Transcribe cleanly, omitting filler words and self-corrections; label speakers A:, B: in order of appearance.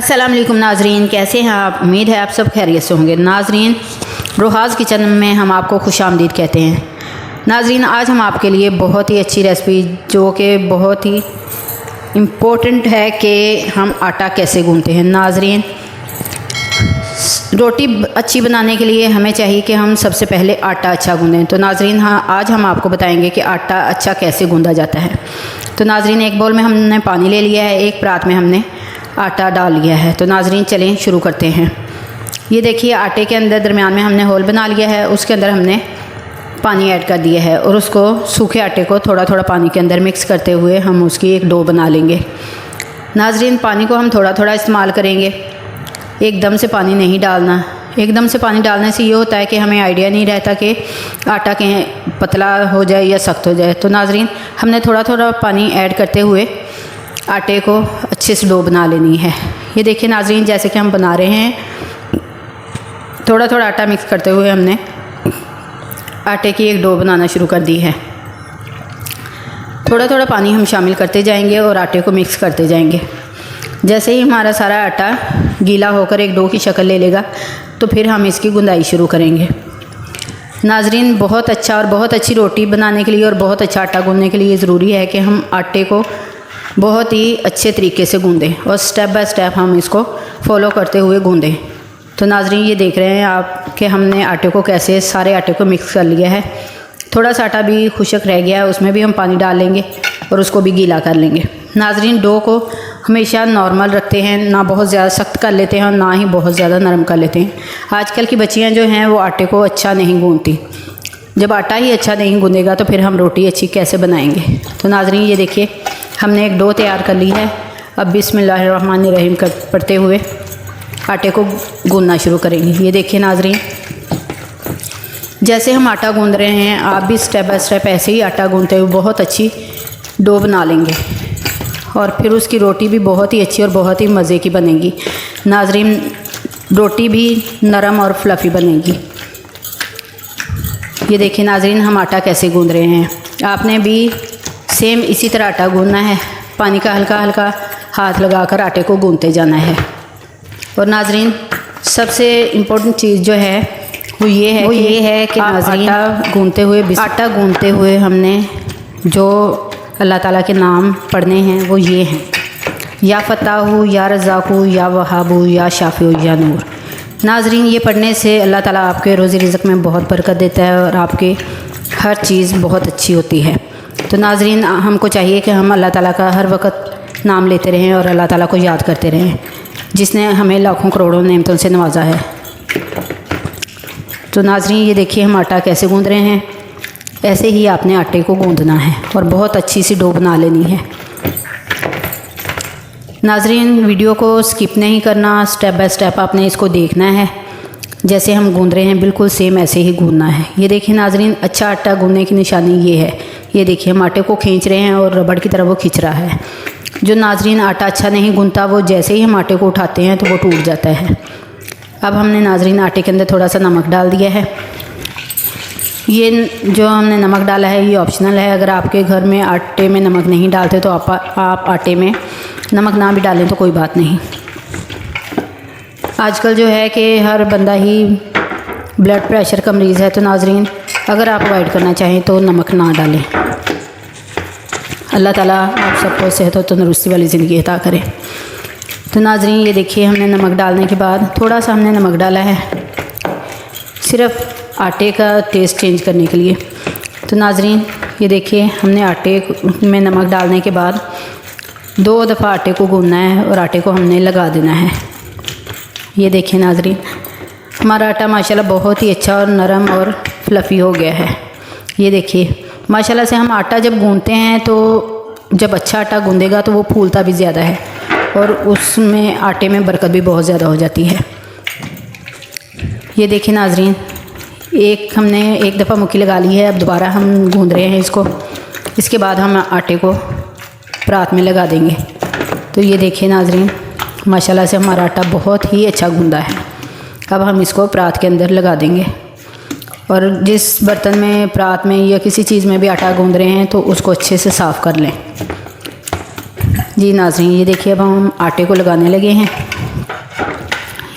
A: अस्सलाम वालेकुम नाजरीन, कैसे हैं आप। उम्मीद है आप सब खैरियत से होंगे। नाजरीन, रोहाज़ किचन में हम आपको खुशामदीद कहते हैं। नाजरीन, आज हम आपके लिए बहुत ही अच्छी रेसिपी जो कि बहुत ही इम्पोर्टेंट है कि हम आटा कैसे गूंथते हैं। नाजरीन, रोटी अच्छी बनाने के लिए हमें चाहिए कि हम सबसे पहले आटा अच्छा गूंदें। तो नाजरीन, आज हम आपको बताएंगे कि आटा अच्छा कैसे गूंदा जाता है। तो नाजरीन, एक बाउल में हमने पानी ले लिया है, एक परात में हमने आटा डाल लिया है। तो नाजरीन, चलें शुरू करते हैं। ये देखिए, आटे के अंदर दरमियान में हमने होल बना लिया है, उसके अंदर हमने पानी ऐड कर दिया है और उसको सूखे आटे को थोड़ा थोड़ा पानी के अंदर मिक्स करते हुए हम उसकी एक डो बना लेंगे। नाजरीन, पानी को हम थोड़ा थोड़ा इस्तेमाल करेंगे, एकदम से पानी नहीं डालना। एकदम से पानी डालने से ये होता है कि हमें आइडिया नहीं रहता कि आटा कहीं पतला हो जाए या सख्त हो जाए। तो नाजरीन, हमने थोड़ा थोड़ा पानी ऐड करते हुए आटे को अच्छे से डो बना लेनी है। ये देखिए नाजरीन, जैसे कि हम बना रहे हैं, थोड़ा थोड़ा आटा मिक्स करते हुए हमने आटे की एक डो बनाना शुरू कर दी है। थोड़ा थोड़ा पानी हम शामिल करते जाएंगे और आटे को मिक्स करते जाएंगे। जैसे ही हमारा सारा आटा गीला होकर एक डो की शक्ल ले लेगा तो फिर हम इसकी गुंदाई शुरू करेंगे। नाजरीन, बहुत अच्छा और बहुत अच्छी रोटी बनाने के लिए और बहुत अच्छा आटा गूंदने के लिए ज़रूरी है कि हम आटे को बहुत ही अच्छे तरीके से गूंदें और स्टेप बाय स्टेप हम इसको फॉलो करते हुए गूंदें। तो नाजरीन, ये देख रहे हैं आप कि हमने आटे को कैसे सारे आटे को मिक्स कर लिया है। थोड़ा सा आटा भी खुशक रह गया है, उसमें भी हम पानी डाल लेंगे और उसको भी गीला कर लेंगे। नाजरीन, डो को हमेशा नॉर्मल रखते हैं, ना बहुत ज़्यादा सख्त कर लेते हैं और ना ही बहुत ज़्यादा नरम कर लेते हैं। आजकल की बच्चियाँ जो हैं वो आटे को अच्छा नहीं गूंथती। जब आटा ही अच्छा नहीं गूंदेगा तो फिर हम रोटी अच्छी कैसे बनाएंगे। तो नाजरीन, ये देखिए, हमने एक डो तैयार कर ली है। अब बिस्मिल्लाहिर्रहमानिर्रहीम पढ़ते हुए आटे को गूंदना शुरू करेंगे। ये देखिए नाजरीन, जैसे हम आटा गूंद रहे हैं, आप भी स्टेप बाय स्टेप ऐसे ही आटा गूंदते हुए बहुत अच्छी डो बना लेंगे और फिर उसकी रोटी भी बहुत ही अच्छी और बहुत ही मज़े की बनेगी। नाजरीन, रोटी भी नरम और फ्लफ़ी बनेगी। ये देखिए नाजरीन, हम आटा कैसे गूंद रहे हैं। आपने भी सेम इसी तरह आटा गूंदना है। पानी का हल्का हल्का हाथ लगाकर आटे को गूंदते जाना है। और नाजरीन, सबसे इम्पोर्टेंट चीज़ जो है वो ये है कि नाजरीन, आटा गूंदते हुए हमने जो अल्लाह ताला के नाम पढ़ने हैं वो ये हैं, या फ़ताहु, या रज़ाक़ु, या वहाबु, या शाफ़िउ, या नूर। नाजरीन, ये पढ़ने से अल्लाह ताला आपके रोज़ी रिज़्क़ में बहुत बरकत देता है और आपकी हर चीज़ बहुत अच्छी होती है। तो नाजरीन, हमको चाहिए कि हम अल्लाह ताला का हर वक्त नाम लेते रहें और अल्लाह ताला को याद करते रहें, जिसने हमें लाखों करोड़ों नेमतों से नवाजा है। तो नाजरीन, ये देखिए हम आटा कैसे गूंद रहे हैं। ऐसे ही आपने आटे को गूंदना है और बहुत अच्छी सी डो बना लेनी है। नाजरीन, वीडियो को स्किप नहीं करना, स्टेप बाय स्टेप आपने इसको देखना है। जैसे हम गूंद रहे हैं बिल्कुल सेम ऐसे ही गूंदना है। ये देखिए नाजरीन, अच्छा आटा गूंदने की निशानी ये है। ये देखिए, हम आटे को खींच रहे हैं और रबड़ की तरह वो खींच रहा है। जो नाजरीन आटा अच्छा नहीं गूंथता, वो जैसे ही हम आटे को उठाते हैं तो वो टूट जाता है। अब हमने नाजरीन आटे के अंदर थोड़ा सा नमक डाल दिया है। ये जो हमने नमक डाला है ये ऑप्शनल है। अगर आपके घर में आटे में नमक नहीं डालते तो आप आटे में नमक ना भी डालें तो कोई बात नहीं। आजकल जो है कि हर बंदा ही ब्लड प्रेशर का मरीज़ है। तो नाजरीन, अगर आप अवॉइड करना चाहें तो नमक ना डालें। अल्लाह ताला आप सबको सेहत और तंदुरुस्ती वाली ज़िंदगी अता करे। तो नाजरीन, ये देखिए, हमने नमक डालने के बाद थोड़ा सा हमने नमक डाला है सिर्फ़ आटे का टेस्ट चेंज करने के लिए। तो नाजरीन, ये देखिए, हमने आटे में नमक डालने के बाद 2 दफ़ा आटे को गूंदना है और आटे को हमने लगा देना है। ये देखिए नाजरीन, हमारा आटा माशाल्लाह बहुत ही अच्छा और नरम और फ्लफ़ी हो गया है। ये देखिए, माशाल्लाह से हम आटा जब गूंदते हैं तो जब अच्छा आटा गूंदेगा तो वो फूलता भी ज़्यादा है और उसमें आटे में बरकत भी बहुत ज़्यादा हो जाती है। ये देखिए नाजरीन, हमने एक दफ़ा मुक्की लगा ली है। अब दोबारा हम गूंद रहे हैं इसको। इसके बाद हम आटे को परात में लगा देंगे। तो ये देखिए नाजरीन, माशाल्लाह से हमारा आटा बहुत ही अच्छा गूंदा है। अब हम इसको परात के अंदर लगा देंगे और जिस बर्तन में, परात में या किसी चीज़ में भी आटा गूंद रहे हैं तो उसको अच्छे से साफ़ कर लें। जी नाज़रीन, ये देखिए, अब हम आटे को लगाने लगे हैं।